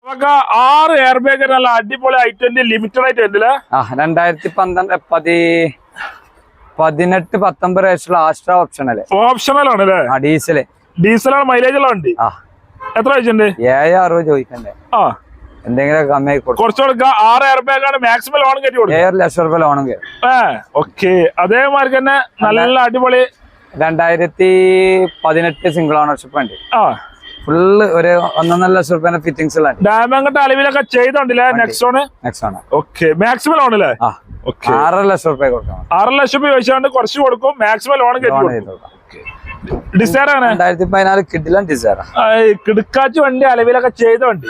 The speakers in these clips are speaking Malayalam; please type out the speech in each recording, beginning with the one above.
നമുക്ക് 6 എയർ ബാഗ് നല്ല അടിപൊളി ഐറ്റം ലിമിറ്റഡ് ആയിട്ട് വരുന്നില്ലേ? 2018-19 ആസ്ട്ര ഓപ്ഷണൽ ആണല്ലേ? ഡീസലാണ് മൈലേജ് ഉള്ള വണ്ടി. എത്ര വെച്ചിട്ടുണ്ട്? 7-6 ചോദിക്കണ്ടേ? എന്തെങ്കിലും കമ്മി കുറച്ച് കൊടുക്കാം. 6 എയർ ബാഗ് ആണ്. മാക്സിമം ലോൺ കയറ്റി കൊടുക്കും. 7 ലക്ഷം രൂപ ലോണും കയറും. ഓക്കെ. അതേമാതിരി തന്നെ നല്ല അടിപൊളി 2018 സിംഗിൾ ഓണർഷിപ്പ് ഉണ്ട്. ഫുള്ള് ഒരു 1.5 ലക്ഷം രൂപ ഫിറ്റിംഗ്സ് ഡാമങ്ങട്ട് അളവിലൊക്കെ ചെയ്തോണ്ടില്ലേ? നെക്സോൺ. ഓക്കെ. മാക്സിമം ലോൺ അല്ലേ? 6 ലക്ഷം രൂപ കൊടുക്കാം. 6 ലക്ഷം രൂപ ചോദിച്ചാണ്ട് കുറച്ച് കൊടുക്കും. മാക്സിമം ലോൺ ഡിസൈർ ആണ്. 2014 കിഡിലും ഡിസൈർ. കിടക്കാച്ച് വണ്ടി അളവിലൊക്കെ ചെയ്ത വണ്ടി.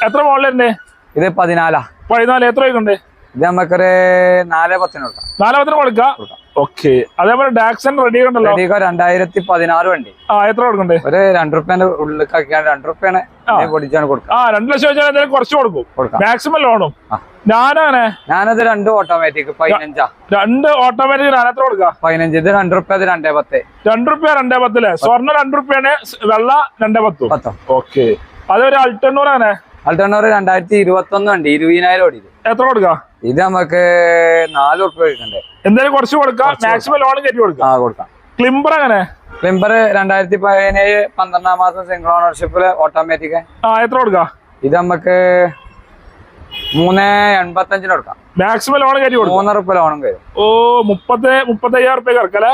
എത്ര മോഡലുണ്ട് ഇത്? 14. എത്ര വയ്ക്കുണ്ട് ഇത്? നമുക്കൊരു 4-10 കൊടുക്കാം. 4-10 കൊടുക്കാം. ഓക്കെ. അതേപോലെ ഡാക്സൺ റെഡി ഉണ്ടല്ലോ? 2016 വണ്ടി. എത്ര കൊടുക്കണ്ടേ? ഒരു 2 റുപ്യന്റെ ഉള്ളിലേക്കാണ്. 2 റുപ്യാണ് പൊടിച്ചാണ് കൊടുക്കുക. 2 ലക്ഷം വെച്ചാൽ കുറച്ച് കൊടുക്കും. മാക്സിമം ലോണും. ഞാനത് 2 ഓട്ടോമാറ്റിക് 15. 2 ഓട്ടോമാറ്റിക് ഞാൻ എത്ര കൊടുക്കാം? 15. ഇത് 2 റുപ്യ. 2.10. 2 റുപ്യ 2.10. സ്വർണ്ണ 2 റുപ്യാണ്, വെള്ള 2.10. ഓക്കെ. അതൊരു അൾട്ടണ്ണൂർ ആണ്. അൾട്ടണ്ണൂർ 2021 വണ്ടി. 20,000 ഓടി. എത്ര കൊടുക്കാം? ഇത് നമുക്ക് 4 റുപ്യ കൊടുക്കണ്ടേ? എന്തായാലും കുറച്ച് കൊടുക്കാം. മാക്സിമം ലോൺ കയറ്റി കൊടുക്കാം. ക്ലിംബർ അങ്ങനെ? ക്ലിംബർ 2017 12 മാസം സിംഗിൾ ഓണർഷിപ്പില് ഓട്ടോമാറ്റിക്. എത്ര കൊടുക്കാം? ഇത് നമുക്ക് 3.85 കൊടുക്കാം. മാക്സിമം ലോൺ കയറ്റി കൊടുക്കും. 3 റുപ്യ ലോണും വരും. 35,000 റുപ്യ കിടക്കല്ലേ?